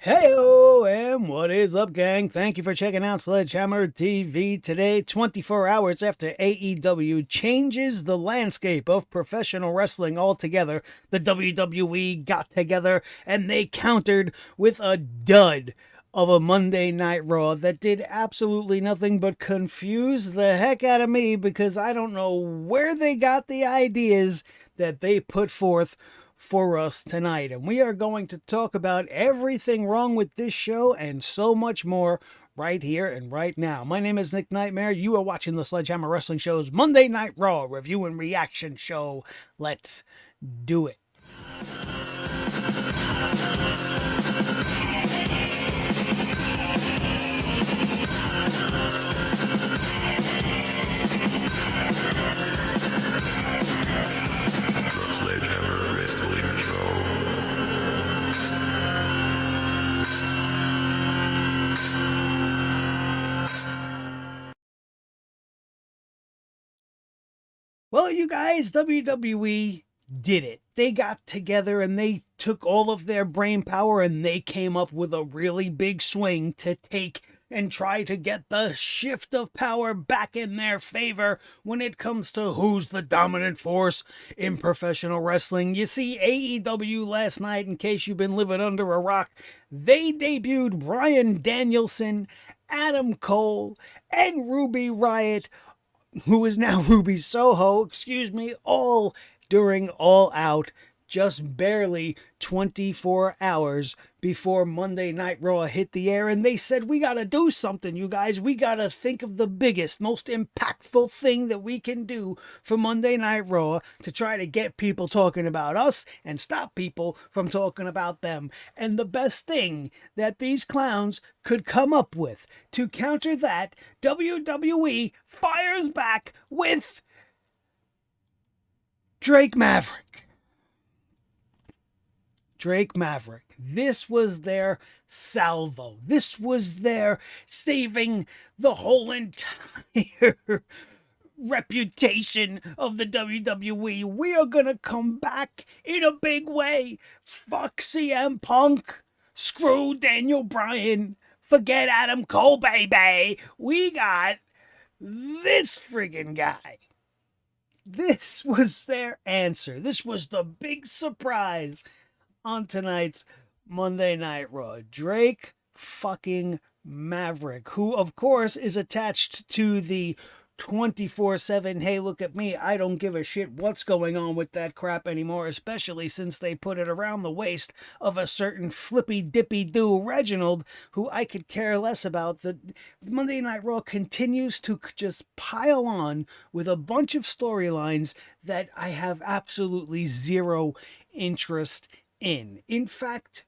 Heyo, and what is up, gang? Thank you for checking out Sledgehammer TV today, 24 hours after AEW changes the landscape of professional wrestling altogether. The WWE got together and they countered with a dud of a Monday Night Raw that did absolutely nothing but confuse the heck out of me because I don't know where they got the ideas that they put forth for us tonight. And we are going to talk about everything wrong with this show and so much more right here and right now. My name is Nick Nightmare. You are watching the Sledgehammer Wrestling Show's Monday Night Raw review and reaction show. Let's do it. Sledgehammer Wrestling Show. Well, you guys, WWE did it. They got together and they took all of their brain power and they came up with a really big swing to take and try to get the shift of power back in their favor when it comes to who's the dominant force in professional wrestling. You see, AEW last night, in case you've been living under a rock, they debuted Bryan Danielson, Adam Cole, and Ruby Riott, who is now Ruby Soho, all during All Out, just barely 24 hours before Monday Night Raw hit the air. And they said, we got to do something, you guys. We got to think of the biggest, most impactful thing that we can do for Monday Night Raw to try to get people talking about us and stop people from talking about them. And the best thing that these clowns could come up with to counter that, WWE fires back with Drake Maverick. Drake Maverick. This was their salvo. This was their saving the whole entire reputation of the WWE. We are going to come back in a big way. Fuck CM Punk. Screw Daniel Bryan. Forget Adam Cole, baby. We got this friggin' guy. This was their answer. This was the big surprise on tonight's Monday Night Raw. Drake fucking Maverick, who of course is attached to the 24/7, hey, look at me, I don't give a shit what's going on with that crap anymore, especially since they put it around the waist of a certain flippy dippy do Reginald, who I could care less about. The Monday Night Raw continues to just pile on with a bunch of storylines that I have absolutely zero interest in. In fact,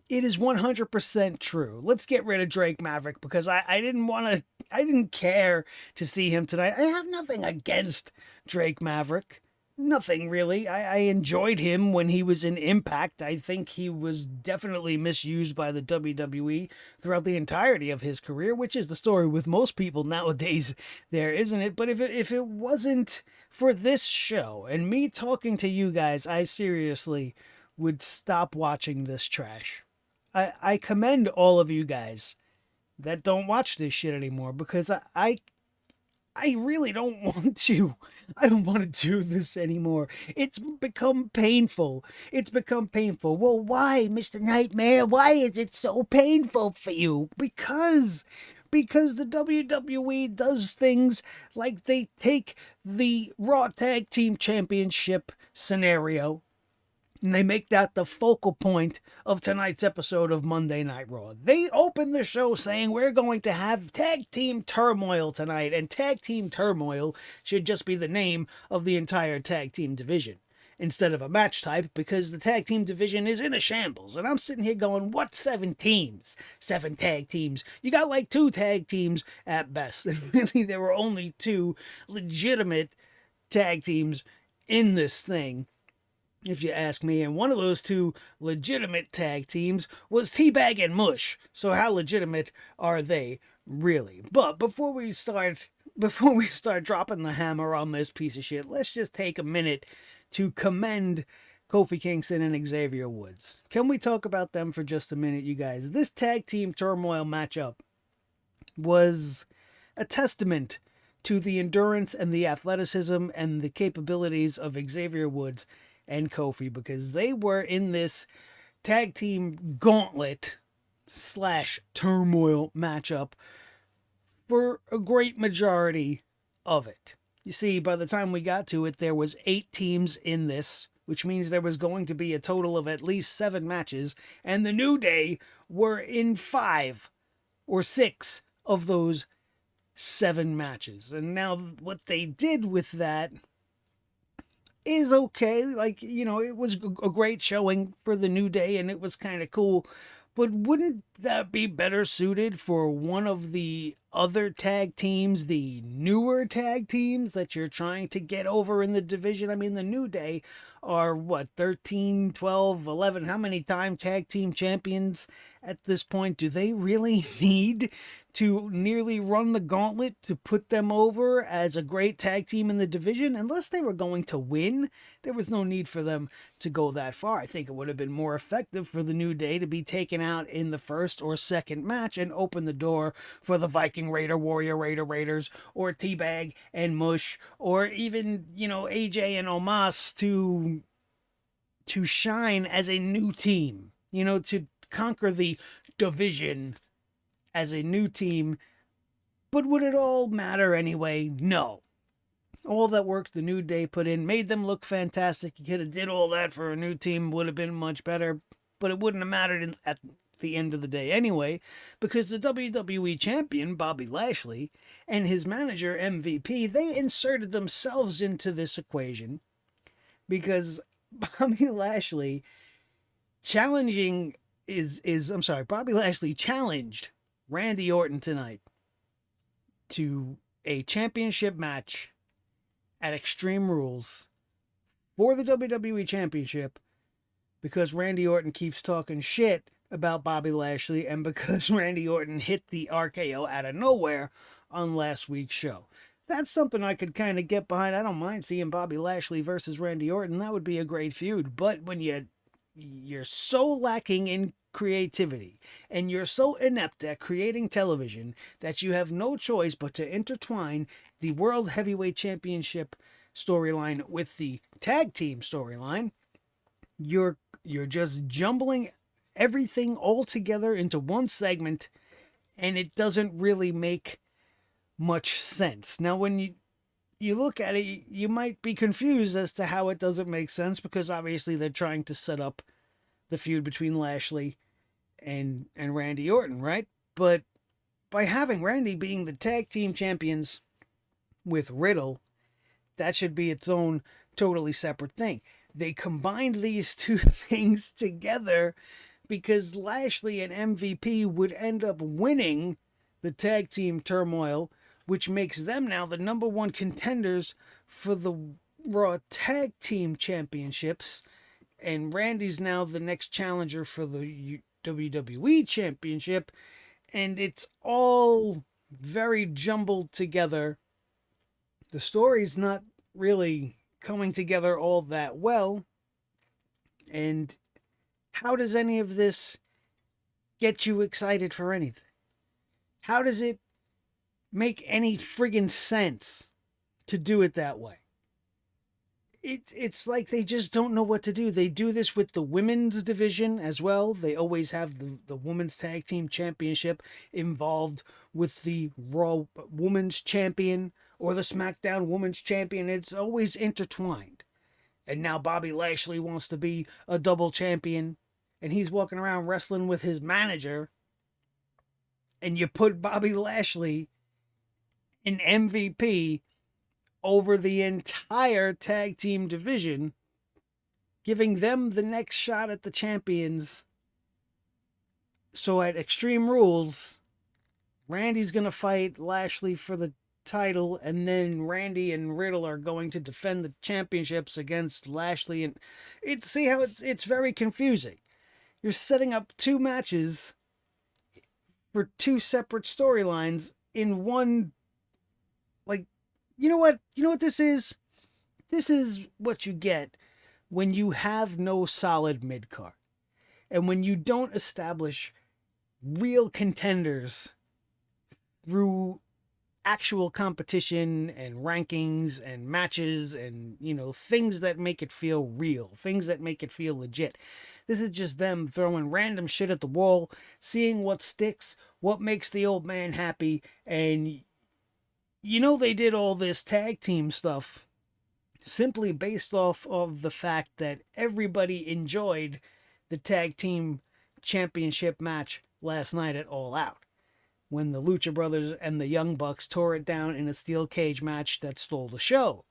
it is 100% true. Let's get rid of Drake Maverick because I didn't care to see him tonight. I have nothing against Drake Maverick. Nothing really. I enjoyed him when he was in Impact. I think he was definitely misused by the WWE throughout the entirety of his career, which is the story with most people nowadays there, isn't it? But if it wasn't for this show and me talking to you guys, I seriously would stop watching this trash. I commend all of you guys that don't watch this shit anymore because I really don't want to. I don't want to do this anymore. It's become painful. It's become painful. Well, why, Mr. Nightmare? Why is it so painful for you? Because the WWE does things like they take the Raw Tag Team Championship scenario and they make that the focal point of tonight's episode of Monday Night Raw. They open the show saying we're going to have Tag Team Turmoil tonight, and Tag Team Turmoil should just be the name of the entire tag team division instead of a match type because the tag team division is in a shambles. And I'm sitting here going, what 7 teams? 7 tag teams. You got like 2 tag teams at best. And really, there were only 2 legitimate tag teams in this thing, if you ask me. And one of those 2 legitimate tag teams was Teabag and Mush. So how legitimate are they really? But before we start dropping the hammer on this piece of shit, let's just take a minute to commend Kofi Kingston and Xavier Woods. Can we talk about them for just a minute, you guys? This tag team turmoil matchup was a testament to the endurance and the athleticism and the capabilities of Xavier Woods and Kofi, because they were in this tag team gauntlet / turmoil matchup for a great majority of it. You see, by the time we got to it, there was 8 teams in this, which means there was going to be a total of at least 7 matches, and the New Day were in 5 or 6 of those 7 matches. And now what they did with that is okay. Like, you know, it was a great showing for the New Day, and it was kind of cool. But wouldn't that be better suited for one of the other tag teams, the newer tag teams that you're trying to get over in the division? I mean, the New Day are, 13, 12, 11, how many time tag team champions at this point? Do they really need to nearly run the gauntlet to put them over as a great tag team in the division? Unless they were going to win, there was no need for them to go that far. I think it would have been more effective for the New Day to be taken out in the first or second match and open the door for the Viking Raider, Warrior Raider Raiders, or Teabag and Mush, or even, AJ and Omos to shine as a new team, to conquer the division as a new team. But would it all matter anyway? No. All that work the New Day put in made them look fantastic. You could have did all that for a new team, would have been much better, but it wouldn't have mattered at the end of the day anyway, because the WWE champion, Bobby Lashley, and his manager, MVP, they inserted themselves into this equation, because Bobby Lashley challenged Randy Orton tonight to a championship match at Extreme Rules for the WWE Championship, because Randy Orton keeps talking shit about Bobby Lashley, and because Randy Orton hit the RKO out of nowhere on last week's show. That's something I could kind of get behind. I don't mind seeing Bobby Lashley versus Randy Orton. That would be a great feud. But when you're so lacking in creativity and you're so inept at creating television that you have no choice but to intertwine the World Heavyweight Championship storyline with the tag team storyline, you're just jumbling everything all together into one segment, and it doesn't really make much sense. Now, when you look at it, you might be confused as to how it doesn't make sense, because obviously they're trying to set up the feud between Lashley and Randy Orton, right? But by having Randy being the tag team champions with Riddle, that should be its own totally separate thing. They combined these two things together because Lashley and MVP would end up winning the tag team turmoil, which makes them now the number 1 contenders for the Raw Tag Team Championships, and Randy's now the next challenger for the WWE Championship, and it's all very jumbled together. The story's not really coming together all that well, and how does any of this get you excited for anything? How does it make any friggin' sense to do it that way? It's like they just don't know what to do. They do this with the women's division as well. They always have the Women's Tag Team Championship involved with the Raw Women's Champion or the SmackDown Women's Champion. It's always intertwined. And now Bobby Lashley wants to be a double champion, and he's walking around wrestling with his manager, and you put Bobby Lashley and MVP over the entire tag team division, giving them the next shot at the champions. So at Extreme Rules, Randy's going to fight Lashley for the title, and then Randy and Riddle are going to defend the championships against Lashley. And see how it's very confusing. You're setting up 2 matches for 2 separate storylines in one. Like, you know what this is? This is what you get when you have no solid mid-card, and when you don't establish real contenders through actual competition and rankings and matches and, things that make it feel real, things that make it feel legit. This is just them throwing random shit at the wall, seeing what sticks, what makes the old man happy. And they did all this tag team stuff simply based off of the fact that everybody enjoyed the tag team championship match last night at All Out, when the Lucha Brothers and the Young Bucks tore it down in a steel cage match that stole the show.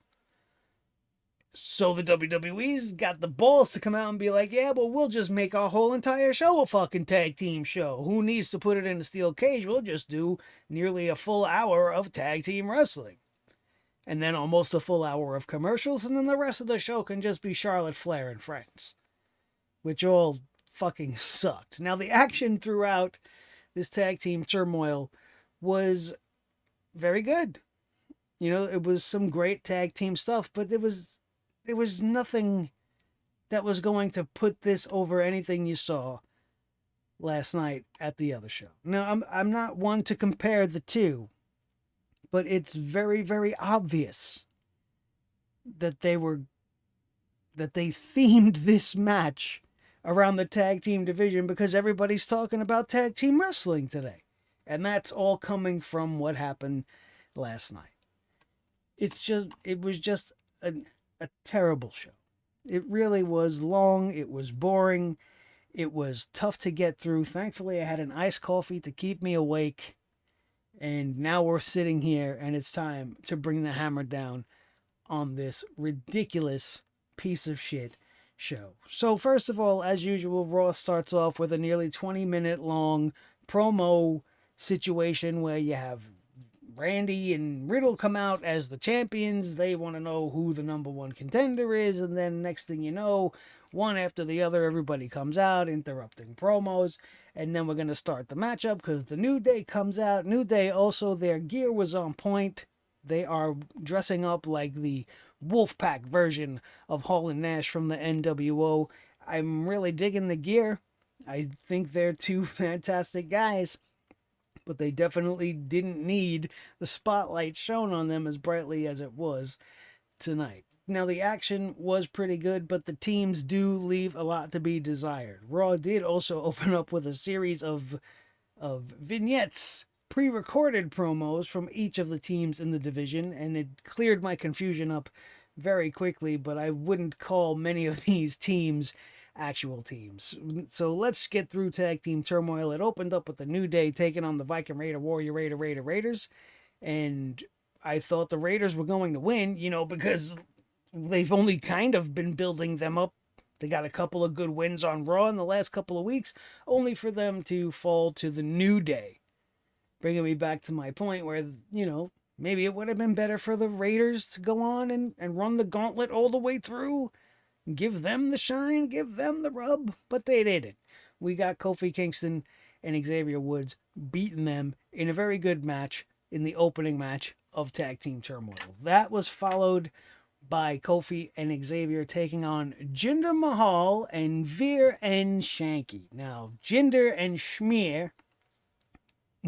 So the WWE's got the balls to come out and be like, yeah, but we'll just make our whole entire show a fucking tag team show. Who needs to put it in a steel cage? We'll just do nearly a full hour of tag team wrestling. And then almost a full hour of commercials, and then the rest of the show can just be Charlotte Flair and friends. Which all fucking sucked. Now, the action throughout this tag team turmoil was very good. It was some great tag team stuff, but there was nothing that was going to put this over anything you saw last night at the other show. Now, I'm not one to compare the two, but it's very, very obvious that they themed this match around the tag team division because everybody's talking about tag team wrestling today. And that's all coming from what happened last night. It was just a terrible show. It really was long. It was boring. It was tough to get through. Thankfully, I had an iced coffee to keep me awake. And now we're sitting here and it's time to bring the hammer down on this ridiculous piece of shit show. So first of all, as usual, Raw starts off with a nearly 20-minute long promo situation where you have Randy and Riddle come out as the champions. They want to know who the number one contender is, and then next thing you know, one after the other, everybody comes out interrupting promos, and then we're going to start the matchup because the New Day comes out. New Day also, their gear was on point. They are dressing up like the Wolfpack version of Hall and Nash from the NWO. I'm really digging the gear. I think they're two fantastic guys, but they definitely didn't need the spotlight shown on them as brightly as it was tonight. Now, the action was pretty good, but the teams do leave a lot to be desired. Raw did also open up with a series of vignettes, pre-recorded promos from each of the teams in the division, and it cleared my confusion up very quickly, but I wouldn't call many of these teams actual teams. So let's get through Tag Team Turmoil. It opened up with the New Day taking on the Viking Raider, Warrior Raider, Raiders, and I thought the Raiders were going to win, because they've only kind of been building them up. They got a couple of good wins on Raw in the last couple of weeks, only for them to fall to the New Day. Bringing me back to my point where, maybe it would have been better for the Raiders to go on and run the gauntlet all the way through. Give them the shine, give them the rub, but they didn't. We got Kofi Kingston and Xavier Woods beating them in a very good match in the opening match of Tag Team Turmoil. That was followed by Kofi and Xavier taking on Jinder Mahal and Veer and Shanky. Now, Jinder and Schmier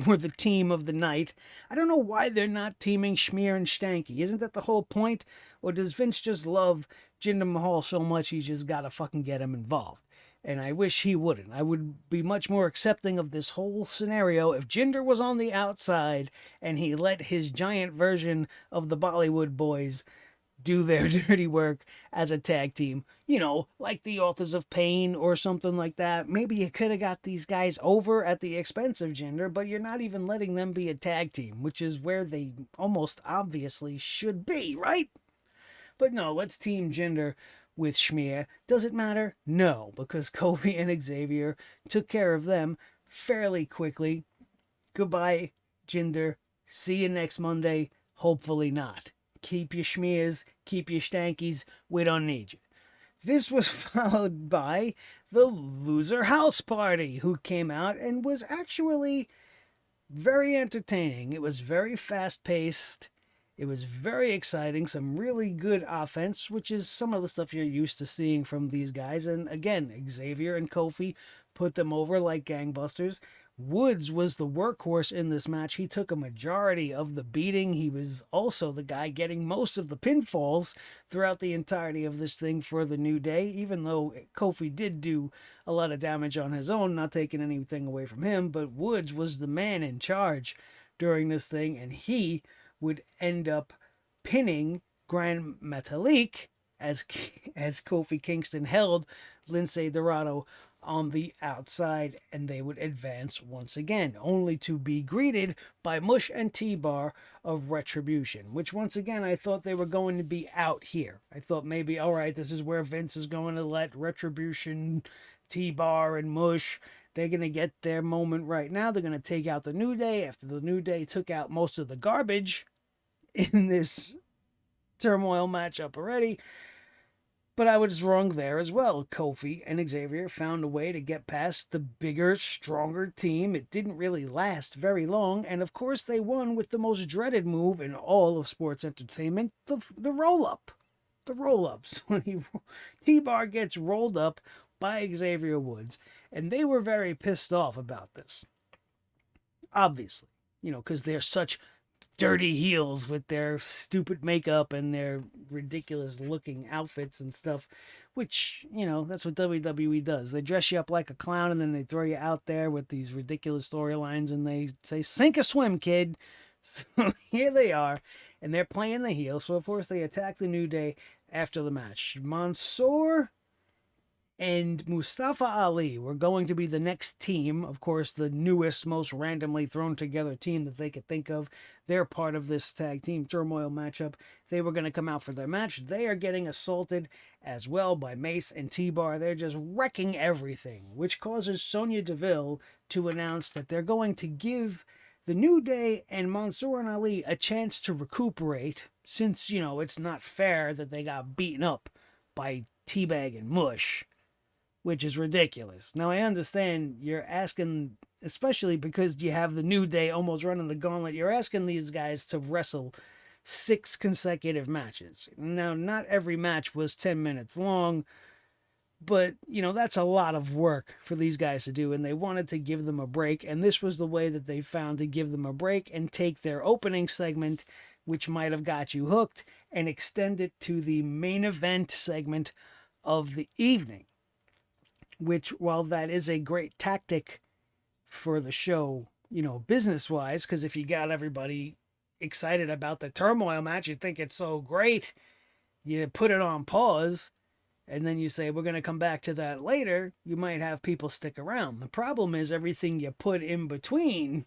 were the team of the night. I don't know why they're not teaming Schmier and Stanky. Isn't that the whole point? Or does Vince just love Jinder Mahal so much he's just got to fucking get him involved? And I wish he wouldn't. I would be much more accepting of this whole scenario if Jinder was on the outside and he let his giant version of the Bollywood Boys do their dirty work as a tag team, like the Authors of Pain or something like that. Maybe you could have got these guys over at the expense of Jinder, but you're not even letting them be a tag team, which is where they almost obviously should be, right? But no, let's team Jinder with Schmier. Does it matter? No, because Kofi and Xavier took care of them fairly quickly. Goodbye, Jinder. See you next Monday. Hopefully not. Keep your Schmiers, keep your Stankies. We don't need you. This was followed by the Loser House Party, who came out and was actually very entertaining. It was very fast-paced, It was very exciting, some really good offense, which is some of the stuff you're used to seeing from these guys. And again, Xavier and Kofi put them over like gangbusters. Woods was the workhorse in this match. He took a majority of the beating. He was also the guy getting most of the pinfalls throughout the entirety of this thing for the New Day, even though Kofi did do a lot of damage on his own, not taking anything away from him. But Woods was the man in charge during this thing, and he would end up pinning Grand Metalik as Kofi Kingston held Lince Dorado on the outside, and they would advance once again, only to be greeted by Mush and T-Bar of Retribution, which once again I thought they were going to be out here. I thought maybe, all right, this is where Vince is going to let Retribution, T-Bar, and Mush, they're going to get their moment right now. They're going to take out the New Day after the New Day took out most of the garbage in this turmoil matchup already. But I was wrong there as well. Kofi and Xavier found a way to get past the bigger, stronger team. It didn't really last very long. And of course, they won with the most dreaded move in all of sports entertainment, the roll-up. The roll-ups. When T-Bar gets rolled up by Xavier Woods. And they were very pissed off about this. Obviously. Because they're such dirty heels with their stupid makeup and their ridiculous looking outfits and stuff, which, that's what WWE does. They dress you up like a clown and then they throw you out there with these ridiculous storylines and they say, sink or swim, kid. So here they are, and they're playing the heel. So of course they attack the New Day after the match. Mansoor and Mustafa Ali were going to be the next team. Of course, the newest, most randomly thrown together team that they could think of. They're part of this tag team turmoil matchup. They were going to come out for their match. They are getting assaulted as well by Mace and T-Bar. They're just wrecking everything, which causes Sonya Deville to announce that they're going to give the New Day and Mansoor and Ali a chance to recuperate, since, it's not fair that they got beaten up by T-Bag and Mush, which is ridiculous. Now, I understand you're asking, especially because you have the New Day almost running the gauntlet, you're asking these guys to wrestle 6 consecutive matches. Now, not every match was 10 minutes long, but, that's a lot of work for these guys to do, and they wanted to give them a break, and this was the way that they found to give them a break and take their opening segment, which might have got you hooked, and extend it to the main event segment of the evening. Which, while that is a great tactic for the show, business-wise, because if you got everybody excited about the turmoil match, you think it's so great, you put it on pause, and then you say, we're going to come back to that later, you might have people stick around. The problem is everything you put in between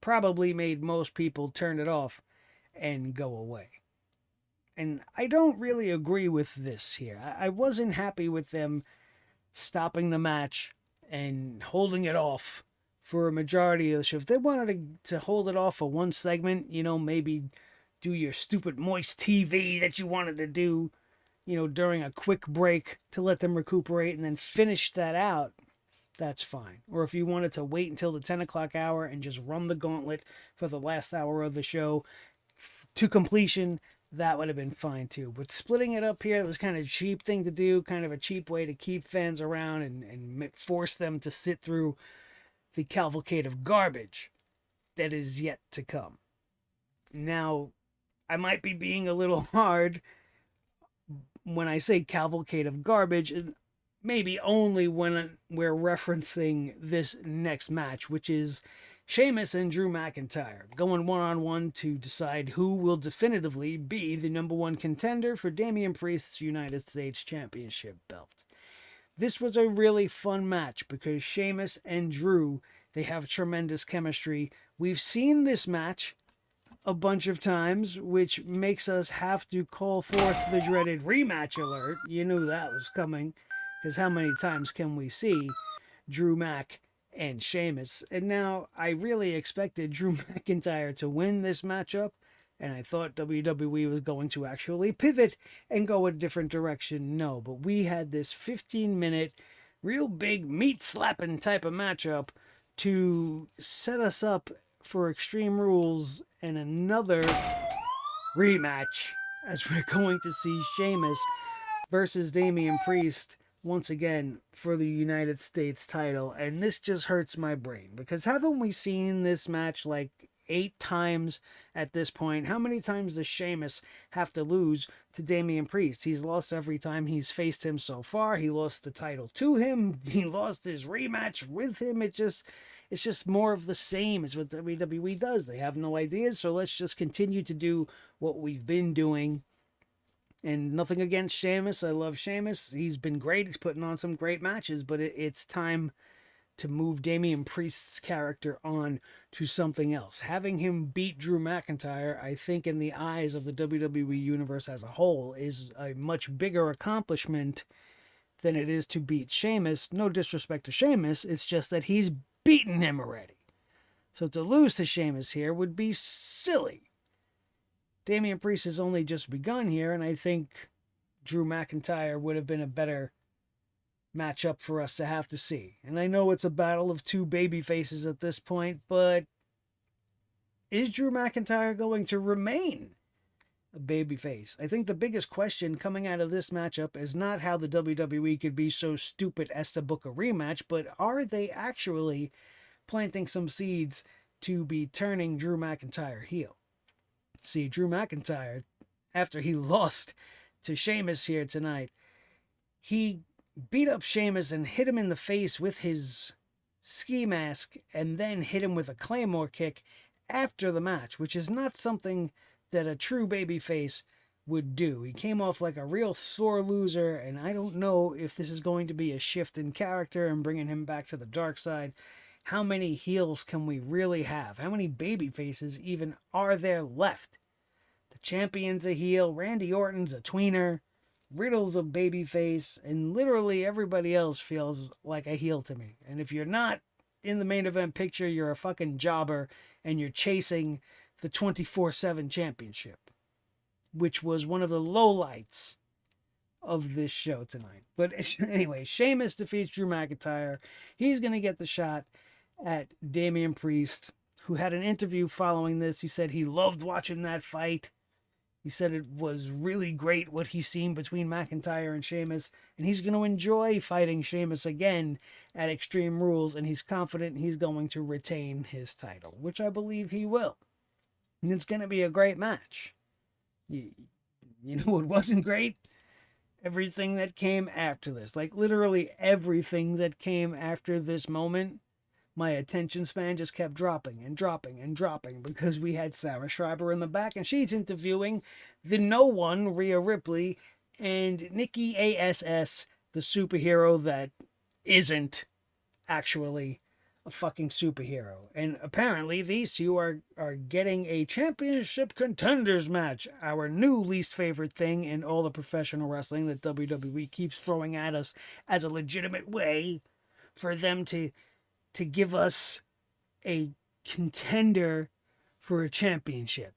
probably made most people turn it off and go away. And I don't really agree with this here. I wasn't happy with them stopping the match and holding it off for a majority of the show. If they wanted to hold it off for one segment, maybe do your stupid moist TV that you wanted to do, during a quick break to let them recuperate and then finish that out, that's fine. Or if you wanted to wait until the 10 o'clock hour and just run the gauntlet for the last hour of the show to completion, that would have been fine too. But splitting it up here, it was kind of a cheap thing to do, kind of a cheap way to keep fans around and force them to sit through the cavalcade of garbage that is yet to come. Now, I might be being a little hard when I say cavalcade of garbage, maybe only when we're referencing this next match, which is Sheamus and Drew McIntyre going one-on-one to decide who will definitively be the number one contender for Damian Priest's United States Championship belt. This was a really fun match because Sheamus and Drew, they have tremendous chemistry. We've seen this match a bunch of times, which makes us have to call forth the dreaded rematch alert. You knew that was coming, because how many times can we see Drew Mac and Sheamus? And now I really expected Drew McIntyre to win this matchup, and I thought WWE was going to actually pivot and go a different direction. No, but we had this 15-minute, real big meat-slapping type of matchup to set us up for Extreme Rules and another rematch, as we're going to see Sheamus versus Damian Priest once again for the United States title. And this just hurts my brain because haven't we seen this match like 8 times at this point? How many times does Sheamus have to lose to Damian Priest? He's lost every time he's faced him so far. He lost the title to him. He lost his rematch with him. It's just more of the same as what WWE does. They have no ideas, so let's just continue to do what we've been doing. And nothing against Sheamus. I love Sheamus. He's been great. He's putting on some great matches, but it's time to move Damian Priest's character on to something else. Having him beat Drew McIntyre, I think in the eyes of the WWE Universe as a whole, is a much bigger accomplishment than it is to beat Sheamus. No disrespect to Sheamus, it's just that he's beaten him already. So to lose to Sheamus here would be silly. Damian Priest has only just begun here, and I think Drew McIntyre would have been a better matchup for us to have to see. And I know it's a battle of two baby faces at this point, but is Drew McIntyre going to remain a baby face? I think the biggest question coming out of this matchup is not how the WWE could be so stupid as to book a rematch, but are they actually planting some seeds to be turning Drew McIntyre heel? See, Drew McIntyre, after he lost to Sheamus here tonight, he beat up Sheamus and hit him in the face with his ski mask and then hit him with a Claymore kick after the match, which is not something that a true babyface would do. He came off like a real sore loser, and I don't know if this is going to be a shift in character and bringing him back to the dark side. How many heels can we really have? How many baby faces even are there left? The champion's a heel, Randy Orton's a tweener, Riddle's a babyface, and literally everybody else feels like a heel to me. And if you're not in the main event picture, you're a fucking jobber and you're chasing the 24/7 championship, which was one of the lowlights of this show tonight. But anyway, Sheamus defeats Drew McIntyre. He's going to get the shot at Damian Priest, who had an interview following this. He said he loved watching that fight. He said it was really great what he's seen between McIntyre and Sheamus, and he's going to enjoy fighting Sheamus again at Extreme Rules, and he's confident he's going to retain his title, which I believe he will. And it's going to be a great match. You know what wasn't great? Everything that came after this. Like literally everything that came after this moment. My attention span just kept dropping and dropping and dropping because we had Sarah Schreiber in the back and she's interviewing the no one, Rhea Ripley, and Nikki ASS, the superhero that isn't actually a fucking superhero. And apparently these two are getting a championship contenders match, our new least favorite thing in all the professional wrestling that WWE keeps throwing at us as a legitimate way for them to give us a contender for a championship.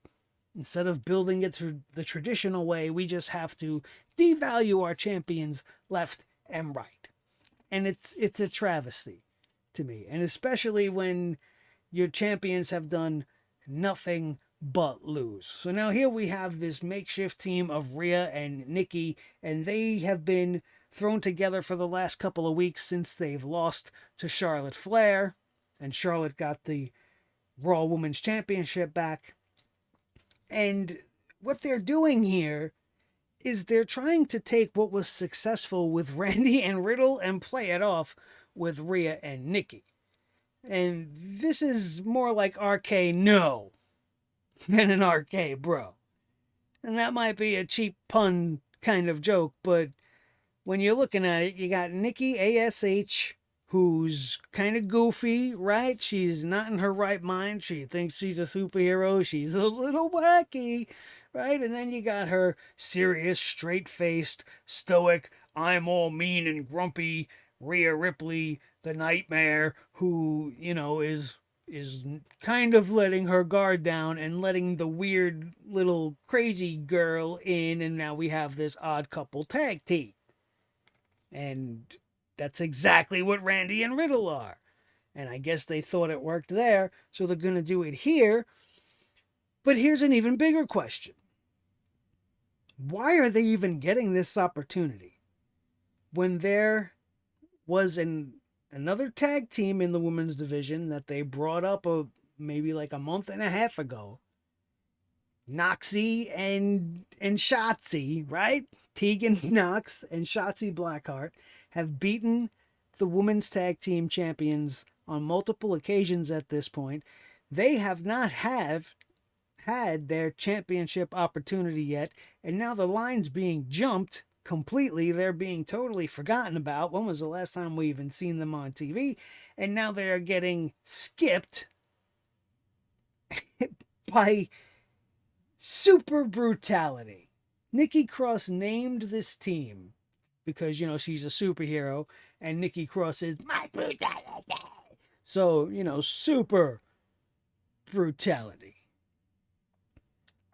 Instead of building it the traditional way, we just have to devalue our champions left and right. And it's a travesty to me. And especially when your champions have done nothing but lose. So now here we have this makeshift team of Rhea and Nikki, and they have been thrown together for the last couple of weeks since they've lost to Charlotte Flair, and Charlotte got the Raw Women's Championship back. And what they're doing here is they're trying to take what was successful with Randy and Riddle and play it off with Rhea and Nikki. And this is more like RK No than an RK Bro. And that might be a cheap pun kind of joke, but when you're looking at it, you got Nikki ASH, who's kind of goofy, right? She's not in her right mind. She thinks she's a superhero. She's a little wacky, right? And then you got her serious, straight-faced, stoic, I'm all mean and grumpy Rhea Ripley, the Nightmare, who, is kind of letting her guard down and letting the weird little crazy girl in, and now we have this odd couple tag team. And that's exactly what Randy and Riddle are. And I guess they thought it worked there, so they're going to do it here. But here's an even bigger question. Why are they even getting this opportunity when there was another tag team in the women's division that they brought up maybe like a month and a half ago? Noxie and Shotzi, right? Tegan Nox and Shotzi Blackheart have beaten the women's tag team champions on multiple occasions at this point. They have not had their championship opportunity yet, and now the line's being jumped completely. They're being totally forgotten about. When was the last time we even seen them on TV? And now they're getting skipped by super brutality. Nikki Cross named this team because, she's a superhero, and Nikki Cross is my brutality. So, super brutality.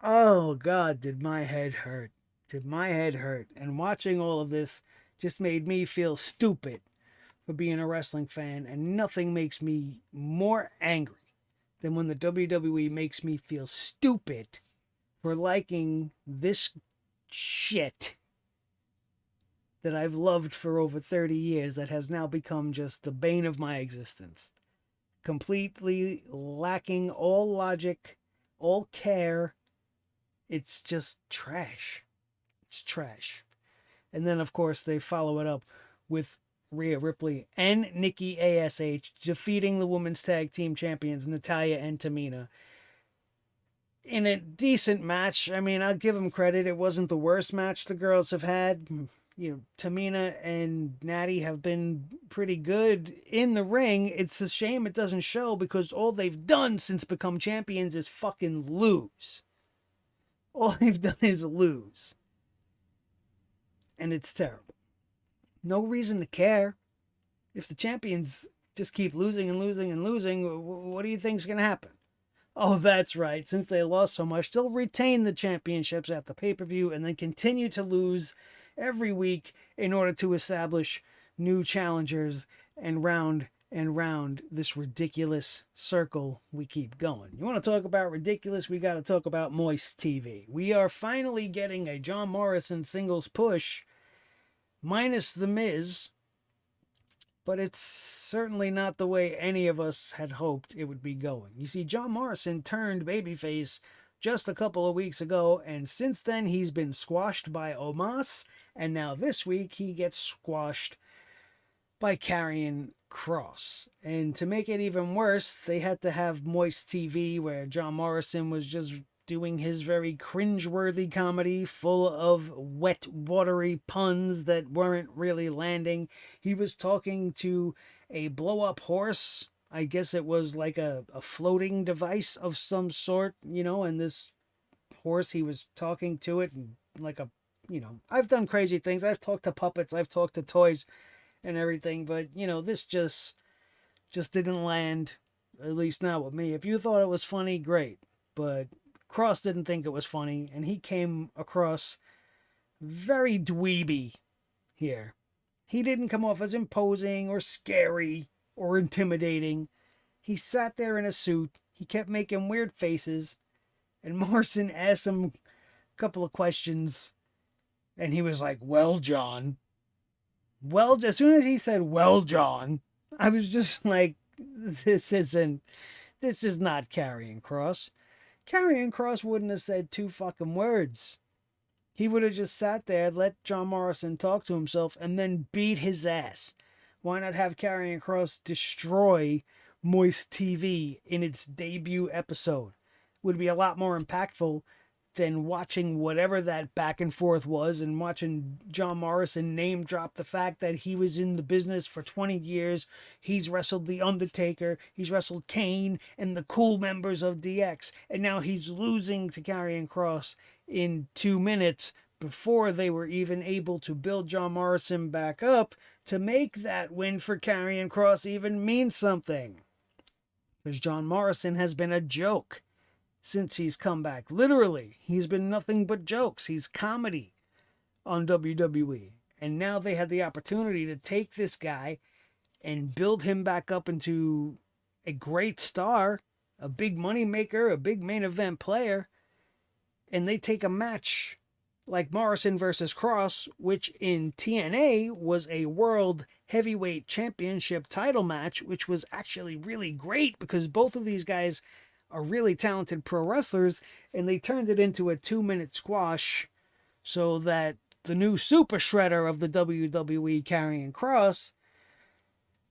Oh, God, did my head hurt. Did my head hurt. And watching all of this just made me feel stupid for being a wrestling fan, and nothing makes me more angry than when the WWE makes me feel stupid for liking this shit that I've loved for over 30 years that has now become just the bane of my existence. Completely lacking all logic, all care. It's just trash. It's trash. And then, of course, they follow it up with Rhea Ripley and Nikki ASH defeating the women's tag team champions Natalya and Tamina in a decent match. I mean, I'll give them credit. It wasn't the worst match the girls have had. Tamina and Natty have been pretty good in the ring. It's a shame it doesn't show because all they've done since become champions is fucking lose. All they've done is lose. And it's terrible. No reason to care. If the champions just keep losing and losing and losing, what do you think's going to happen? Oh, that's right. Since they lost so much, they'll retain the championships at the pay-per-view and then continue to lose every week in order to establish new challengers and round this ridiculous circle we keep going. You want to talk about ridiculous? We got to talk about Moist TV. We are finally getting a John Morrison singles push minus The Miz, but it's certainly not the way any of us had hoped it would be going. You see, John Morrison turned babyface just a couple of weeks ago, and since then he's been squashed by Omos, and now this week he gets squashed by Karrion Kross. And to make it even worse, they had to have Moist TV, where John Morrison was just doing his very cringeworthy comedy full of wet, watery puns that weren't really landing. He was talking to a blow-up horse. I guess it was like a floating device of some sort, and this horse, he was talking to it and like I've done crazy things. I've talked to puppets, I've talked to toys and everything, but this just didn't land, at least not with me. If you thought it was funny, great, but Cross didn't think it was funny, and he came across very dweeby here. He didn't come off as imposing or scary or intimidating. He sat there in a suit. He kept making weird faces, and Morrison asked him a couple of questions, and he was like, "Well, John." Well, as soon as he said, "Well, John," I was just like, this is not Karrion Kross. Karrion Kross wouldn't have said two fucking words. He would have just sat there, let John Morrison talk to himself, and then beat his ass. Why not have Karrion Kross destroy Moist TV in its debut episode? Would be a lot more impactful than watching whatever that back and forth was, and watching John Morrison name drop the fact that he was in the business for 20 years. He's wrestled The Undertaker, he's wrestled Kane and the cool members of DX, and now he's losing to Karrion Kross in 2 minutes before they were even able to build John Morrison back up to make that win for Karrion Kross even mean something. Because John Morrison has been a joke since he's come back. Literally, he's been nothing but jokes. He's comedy on WWE. And now they had the opportunity to take this guy and build him back up into a great star, a big money maker, a big main event player. And they take a match like Morrison versus Kross, which in TNA was a World Heavyweight Championship title match, which was actually really great because both of these guys are really talented pro wrestlers, and they turned it into a 2-minute squash so that the new super shredder of the WWE, Karrion Kross,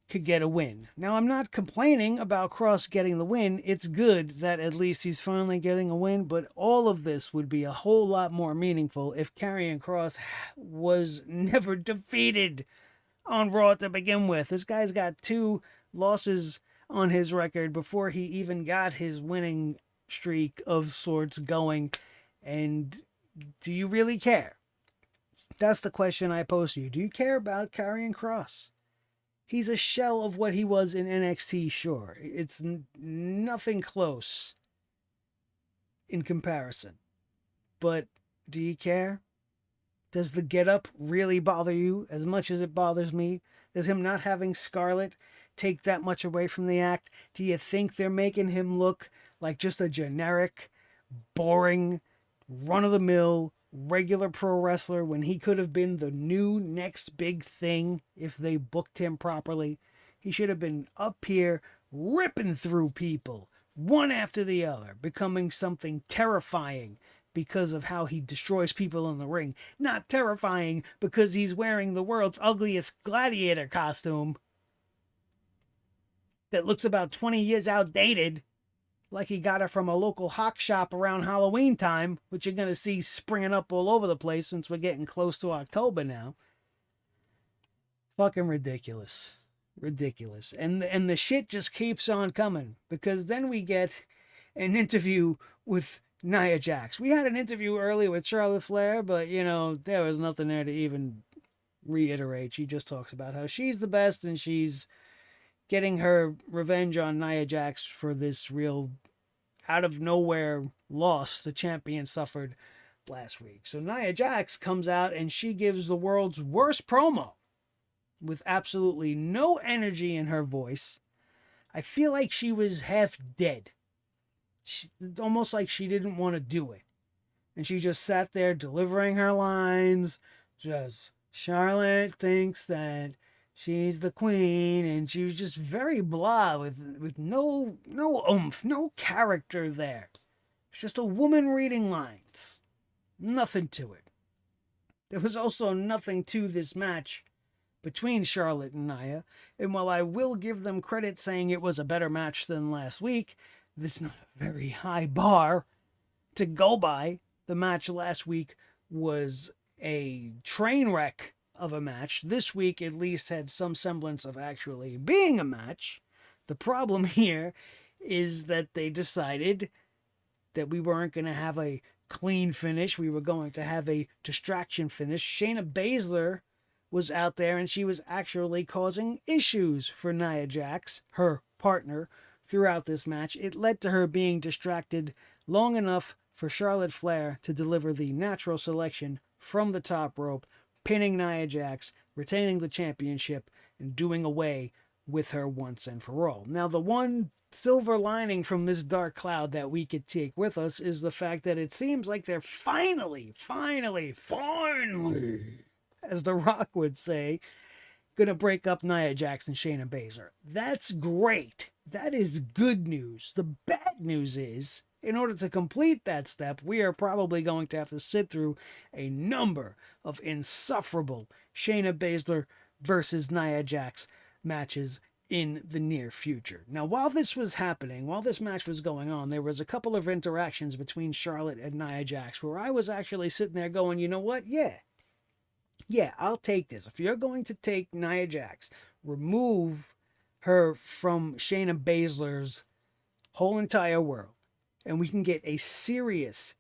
could get a win. Now, I'm not complaining about Kross getting the win. It's good that at least he's finally getting a win, but all of this would be a whole lot more meaningful if Karrion Kross was never defeated on Raw to begin with. This guy's got 2 losses on his record before he even got his winning streak of sorts going. And do you really care? That's the question I pose to you. Do you care about Karrion Kross? He's a shell of what he was in NXT, sure. It's nothing close in comparison. But do you care? Does the getup really bother you as much as it bothers me? Does him not having Scarlett take that much away from the act? Do you think they're making him look like just a generic, boring, run-of-the-mill, regular pro wrestler when he could have been the new next big thing if they booked him properly? He should have been up here ripping through people one after the other, becoming something terrifying because of how he destroys people in the ring. Not terrifying because he's wearing the world's ugliest gladiator costume that looks about 20 years outdated, like he got it from a local hock shop around Halloween time, which you're going to see springing up all over the place since we're getting close to October now. Fucking ridiculous. Ridiculous. And the shit just keeps on coming, because then we get an interview with Nia Jax. We had an interview earlier with Charlotte Flair, but, you know, there was nothing there to even reiterate. She just talks about how she's the best and she's getting her revenge on Nia Jax for this real out of nowhere loss the champion suffered last week. So Nia Jax comes out and she gives the world's worst promo with absolutely no energy in her voice. I feel like she was half dead. Almost like she didn't want to do it. And she just sat there delivering her lines. Just, Charlotte thinks that she's the queen, and she was just very blah with no oomph, no character there. It's just a woman reading lines. Nothing to it. There was also nothing to this match between Charlotte and Nia, and while I will give them credit saying it was a better match than last week, that's not a very high bar to go by. The match last week was a train wreck of a match. This week at least had some semblance of actually being a match. The problem here is that they decided that we weren't going to have a clean finish. We were going to have a distraction finish. Shayna Baszler was out there and she was actually causing issues for Nia Jax, her partner, throughout this match. It led to her being distracted long enough for Charlotte Flair to deliver the natural selection from the top rope, pinning Nia Jax, retaining the championship, and doing away with her once and for all. Now, the one silver lining from this dark cloud that we could take with us is the fact that it seems like they're finally, as The Rock would say, going to break up Nia Jax and Shayna Baszler. That's great. That is good news. The bad news is, in order to complete that step, we are probably going to have to sit through a number of insufferable Shayna Baszler versus Nia Jax matches in the near future. Now, while this was happening, while this match was going on, there was a couple of interactions between Charlotte and Nia Jax where I was actually sitting there going, you know what? Yeah, I'll take this. If you're going to take Nia Jax, remove her from Shayna Baszler's whole entire world, and we can get a serious,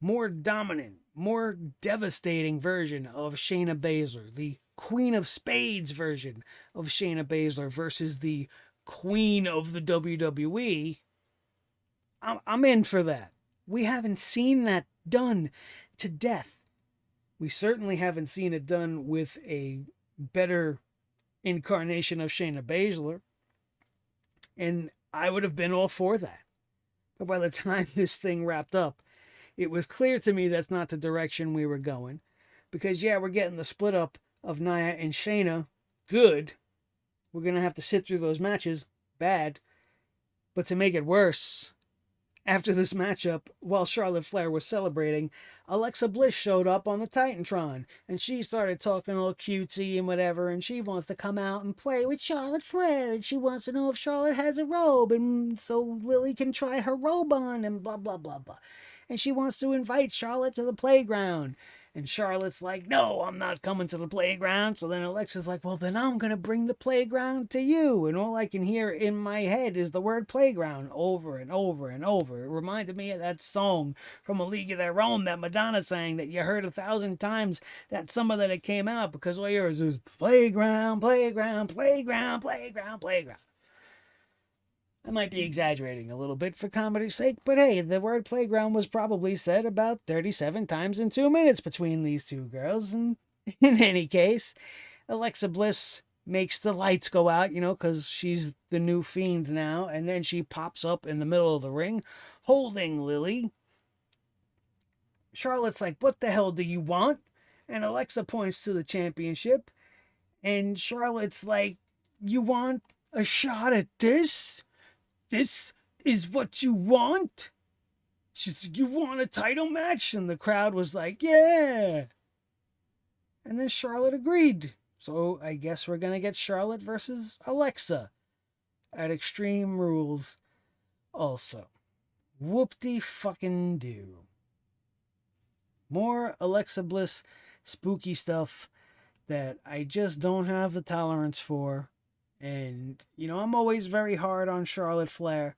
more dominant, more devastating version of Shayna Baszler, the Queen of Spades version of Shayna Baszler versus the Queen of the WWE, I'm in for that. We haven't seen that done to death. We certainly haven't seen it done with a better incarnation of Shayna Baszler, and I would have been all for that. But by the time this thing wrapped up, it was clear to me that's not the direction we were going. Because, yeah, we're getting the split up of Nia and Shayna. Good. We're going to have to sit through those matches. Bad. But to make it worse, after this matchup, while Charlotte Flair was celebrating, Alexa Bliss showed up on the Titantron, and she started talking all cutesy and whatever, and she wants to come out and play with Charlotte Flair, and she wants to know if Charlotte has a robe, and so Lily can try her robe on, and blah, blah, blah, blah. And she wants to invite Charlotte to the playground. And Charlotte's like, no, I'm not coming to the playground. So then Alexa's like, well, then I'm going to bring the playground to you. And all I can hear in my head is the word playground over and over and over. It reminded me of that song from A League of Their Own that Madonna sang that you heard 1,000 times that summer that it came out, because all you hear is playground, playground, playground, playground, playground. I might be exaggerating a little bit for comedy's sake, but hey, the word playground was probably said about 37 times in 2 minutes between these two girls. And in any case, Alexa Bliss makes the lights go out, because she's the new Fiend now. And then she pops up in the middle of the ring holding Lily. Charlotte's like, what the hell do you want? And Alexa points to the championship. And Charlotte's like, you want a shot at this? This is what you want? She's like, you want a title match? And the crowd was like, yeah. And then Charlotte agreed. So I guess we're going to get Charlotte versus Alexa at Extreme Rules also. Whoop-de-fucking-do. More Alexa Bliss spooky stuff that I just don't have the tolerance for. And, I'm always very hard on Charlotte Flair,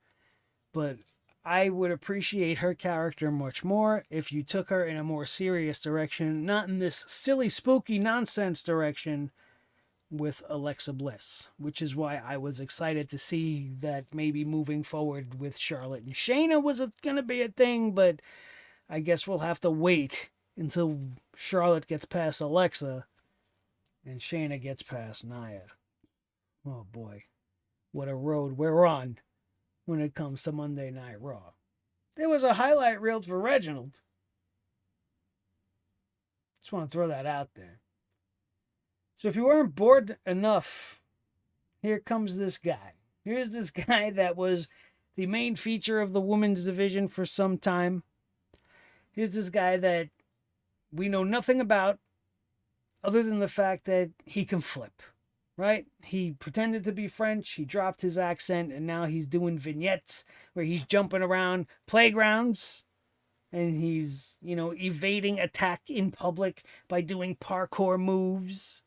but I would appreciate her character much more if you took her in a more serious direction, not in this silly, spooky nonsense direction with Alexa Bliss, which is why I was excited to see that maybe moving forward with Charlotte and Shayna was going to be a thing, but I guess we'll have to wait until Charlotte gets past Alexa and Shayna gets past Nia. Oh boy, what a road we're on when it comes to Monday Night Raw. There was a highlight reel for Reginald. Just want to throw that out there. So if you weren't bored enough, here comes this guy. Here's this guy that was the main feature of the women's division for some time. Here's this guy that we know nothing about other than the fact that he can flip. Right? He pretended to be French, he dropped his accent, and now he's doing vignettes where he's jumping around playgrounds and he's, evading attack in public by doing parkour moves.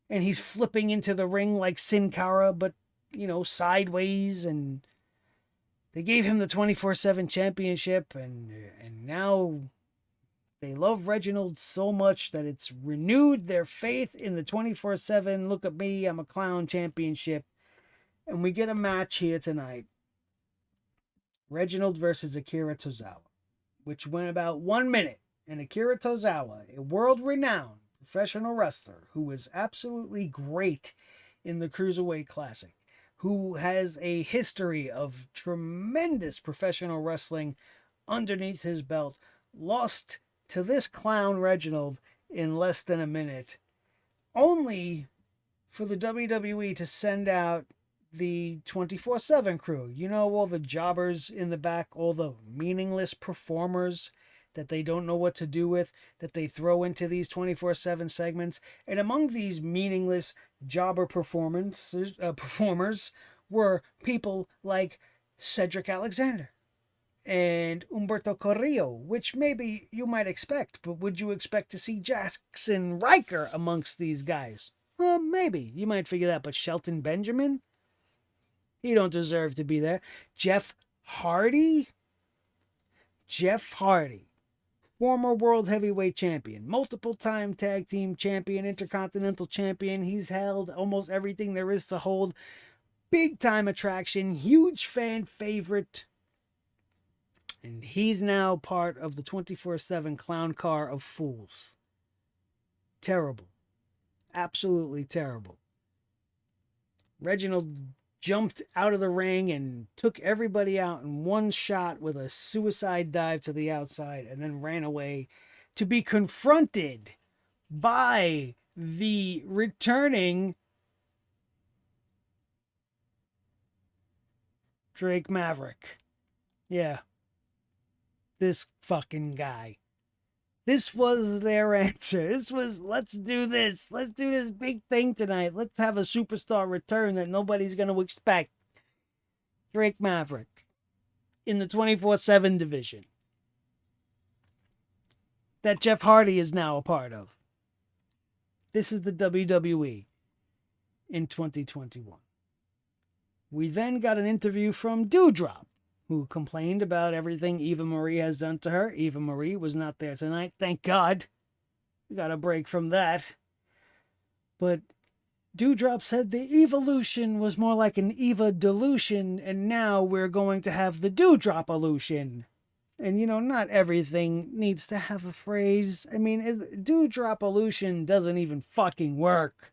And he's flipping into the ring like Sin Cara, but, sideways. And they gave him the 24/7 championship, and now they love Reginald so much that it's renewed their faith in the 24/7, look at me, I'm a clown championship. And we get a match here tonight. Reginald versus Akira Tozawa, which went about 1 minute. And Akira Tozawa, a world-renowned professional wrestler who is absolutely great in the Cruiserweight Classic, who has a history of tremendous professional wrestling underneath his belt, lost to this clown Reginald in less than a minute, only for the WWE to send out the 24/7 crew. All the jobbers in the back, all the meaningless performers that they don't know what to do with, that they throw into these 24/7 segments. And among these meaningless jobber performers were people like Cedric Alexander and Humberto Carrillo, which maybe you might expect, but would you expect to see Jackson Riker amongst these guys? Well, maybe. You might figure that, but Shelton Benjamin? He don't deserve to be there. Jeff Hardy? Jeff Hardy, former World Heavyweight Champion, multiple-time Tag Team Champion, Intercontinental Champion. He's held almost everything there is to hold. Big-time attraction, huge fan favorite. And he's now part of the 24/7 clown car of fools. Terrible. Absolutely terrible. Reginald jumped out of the ring and took everybody out in one shot with a suicide dive to the outside and then ran away to be confronted by the returning Drake Maverick. Yeah, this fucking guy. This was their answer. This was, let's do this. Let's do this big thing tonight. Let's have a superstar return that nobody's going to expect. Drake Maverick in the 24/7 division that Jeff Hardy is now a part of. This is the WWE in 2021. We then got an interview from Doudrop, who complained about everything Eva Marie has done to her. Eva Marie was not there tonight. Thank God. We got a break from that. But Doudrop said the evolution was more like an Eva dilution, and now we're going to have the Doudrop-olution. And, you know, not everything needs to have a phrase. I mean, Doudrop-olution doesn't even fucking work.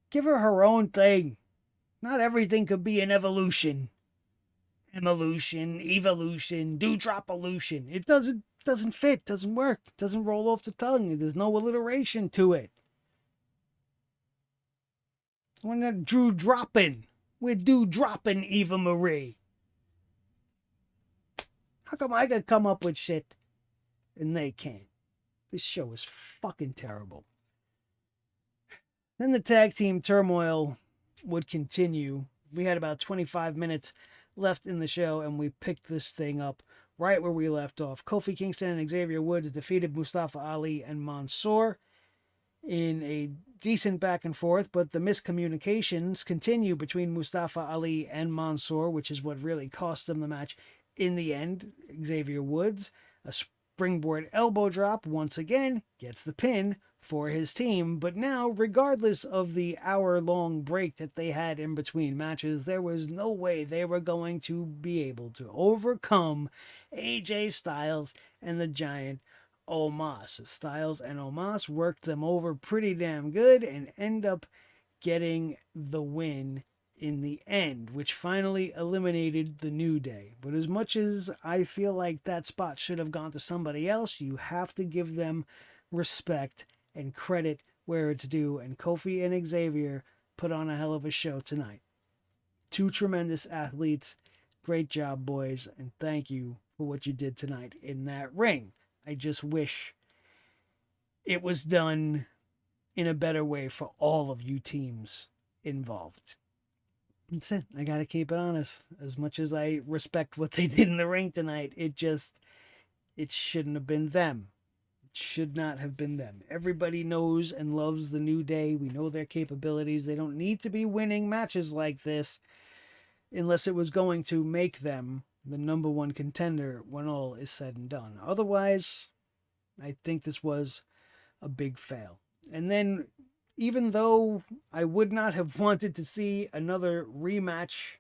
Give her her own thing. Not everything could be an evolution. Evolution, evolution, Doudrop-olution. It doesn't fit, doesn't work, doesn't roll off the tongue. There's no alliteration to it. We're not Drew-dropping. We're Doudropping Eva Marie. How come I could come up with shit and they can't? This show is fucking terrible. Then the tag team turmoil would continue. We had about 25 minutes left in the show, and we picked this thing up right where we left off. Kofi Kingston and Xavier Woods defeated Mustafa Ali and Mansoor in a decent back and forth, but the miscommunications continue between Mustafa Ali and Mansoor, which is what really cost them the match in the end. Xavier Woods, a springboard elbow drop, once again gets the pin for his team. But now, regardless of the hour-long break that they had in between matches, there was no way they were going to be able to overcome AJ Styles and the Giant Omos. Styles and Omos worked them over pretty damn good and end up getting the win in the end, which finally eliminated the New Day. But as much as I feel like that spot should have gone to somebody else, you have to give them respect and credit where it's due, and Kofi and Xavier put on a hell of a show tonight. Two tremendous athletes. Great job, boys, and thank you for what you did tonight in that ring. I just wish it was done in a better way for all of you teams involved. That's it. I gotta keep it honest. As much as I respect what they did in the ring tonight, it shouldn't have been them. Should not have been them. Everybody knows and loves the New Day. We know their capabilities. They don't need to be winning matches like this unless it was going to make them the number one contender when all is said and done. Otherwise, I think this was a big fail. And then, even though I would not have wanted to see another rematch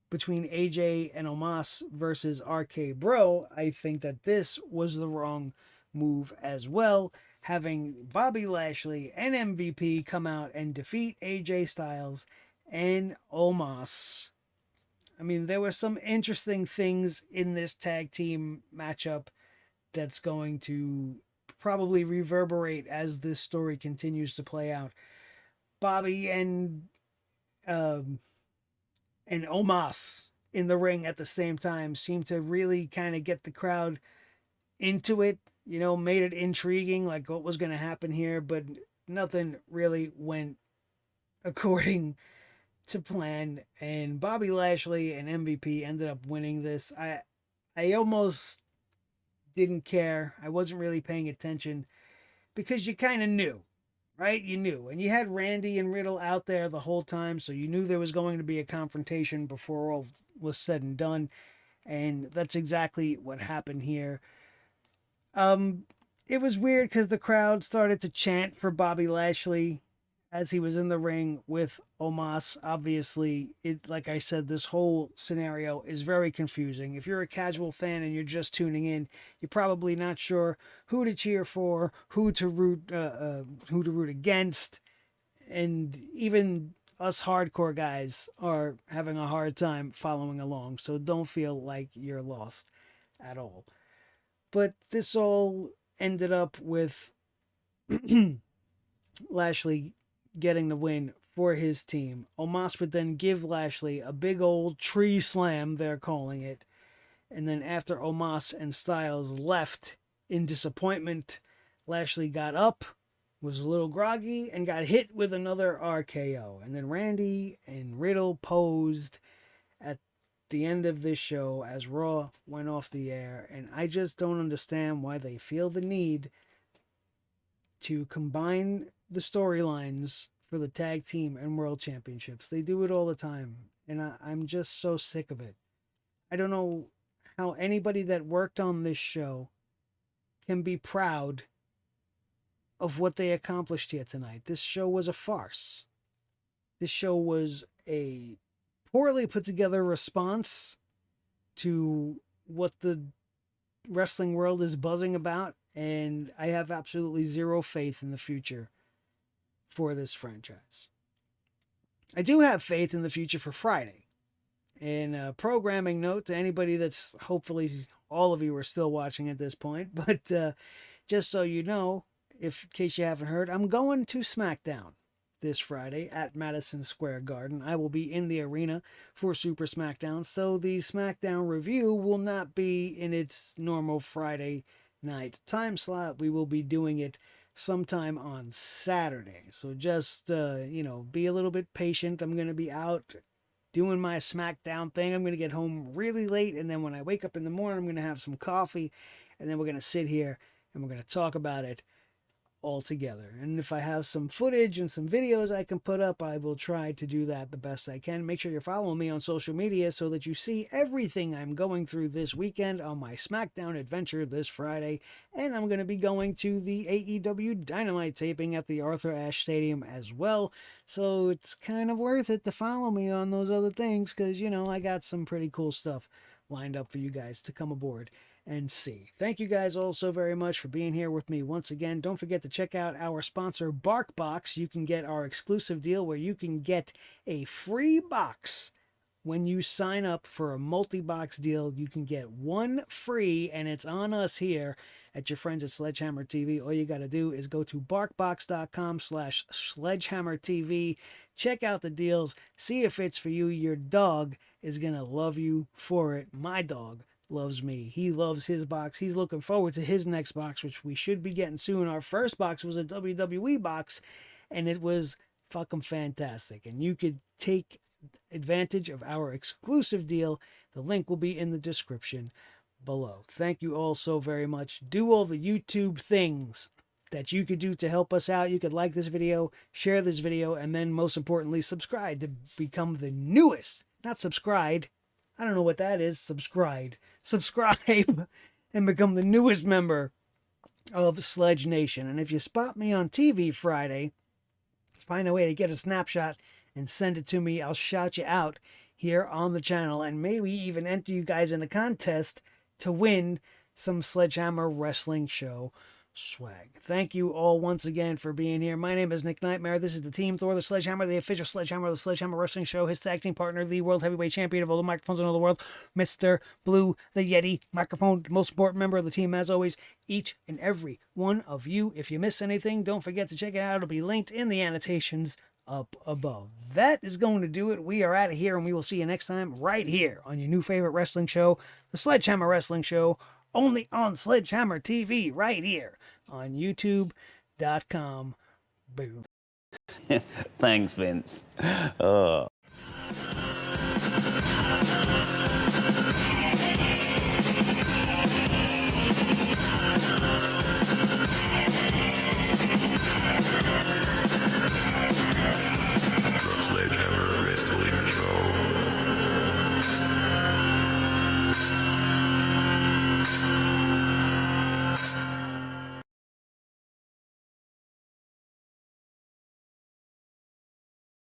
between AJ and Omos versus RK Bro, I think that this was the wrong move as well, having Bobby Lashley and MVP come out and defeat AJ Styles and Omos. I mean, there were some interesting things in this tag team matchup that's going to probably reverberate as this story continues to play out. Bobby and Omos in the ring at the same time seemed to really kind of get the crowd into it, you know, made it intriguing, like what was going to happen here, but nothing really went according to plan, and Bobby Lashley and MVP ended up winning this. I almost didn't care. I wasn't really paying attention because you kind of knew, right? You knew, and you had Randy and Riddle out there the whole time, so you knew there was going to be a confrontation before all was said and done, and that's exactly what happened here. It was weird because the crowd started to chant for Bobby Lashley as he was in the ring with Omos. Obviously, like I said, this whole scenario is very confusing. If you're a casual fan and you're just tuning in, you're probably not sure who to cheer for, who to root against, and even us hardcore guys are having a hard time following along, so don't feel like you're lost at all. But this all ended up with Lashley getting the win for his team. Omos would then give Lashley a big old tree slam, they're calling it. And then after Omos and Styles left in disappointment, Lashley got up, was a little groggy, and got hit with another RKO. And then Randy and Riddle posed at the end of this show as Raw went off the air. And I just don't understand why they feel the need to combine the storylines for the tag team and world championships. They do it all the time. And I'm just so sick of it. I don't know how anybody that worked on this show can be proud of what they accomplished here tonight. This show was a farce. This show was a poorly put together response to what the wrestling world is buzzing about, and I have absolutely zero faith in the future for this franchise. I do have faith in the future for Friday. And a programming note to anybody that's, hopefully all of you are still watching at this point, but just so you know, in case you haven't heard, I'm going to SmackDown this Friday at Madison Square Garden. I will be in the arena for Super SmackDown, so the SmackDown review will not be in its normal Friday night time slot. We will be doing it sometime on Saturday. So just, be a little bit patient. I'm going to be out doing my SmackDown thing. I'm going to get home really late, and then when I wake up in the morning, I'm going to have some coffee, and then we're going to sit here and we're going to talk about it all together. And if I have some footage and some videos I can put up, I will try to do that the best I can. Make sure you're following me on social media so that you see everything I'm going through this weekend on my SmackDown adventure this Friday. And I'm going to be going to the AEW Dynamite taping at the Arthur Ashe Stadium as well. So it's kind of worth it to follow me on those other things because, I got some pretty cool stuff lined up for you guys to come aboard and see. Thank you guys all so very much for being here with me once again. Don't forget to check out our sponsor, BarkBox. You can get our exclusive deal where you can get a free box when you sign up for a multi-box deal. You can get one free, and it's on us here at your friends at Sledgehammer TV. All you got to do is go to barkbox.com/SledgehammerTV. Check out the deals. See if it's for you. Your dog is going to love you for it. My dog loves me. He loves his box. He's looking forward to his next box, which we should be getting soon. Our first box was a WWE box, and it was fucking fantastic. And you could take advantage of our exclusive deal. The link will be in the description below. Thank you all so very much. Do all the YouTube things that you could do to help us out. You could like this video, share this video, and then most importantly, subscribe to become the newest, not subscribed, I don't know what that is. Subscribe and become the newest member of Sledge Nation. And if you spot me on TV Friday, find a way to get a snapshot and send it to me. I'll shout you out here on the channel and maybe even enter you guys in a contest to win some Sledgehammer Wrestling Show swag. Thank you all once again for being here. My name is Nick Nightmare. This is the Team Thor, the Sledgehammer, the official Sledgehammer of the Sledgehammer Wrestling Show. His tag team partner, the World Heavyweight Champion of all the microphones in all the world, Mr. Blue, the Yeti microphone, the most important member of the team, as always, each and every one of you. If you miss anything, don't forget to check it out. It'll be linked in the annotations up above. That is going to do it. We are out of here, and we will see you next time right here on your new favorite wrestling show, the Sledgehammer Wrestling Show, only on Sledgehammer TV right here on YouTube.com. Boom. Thanks, Vince.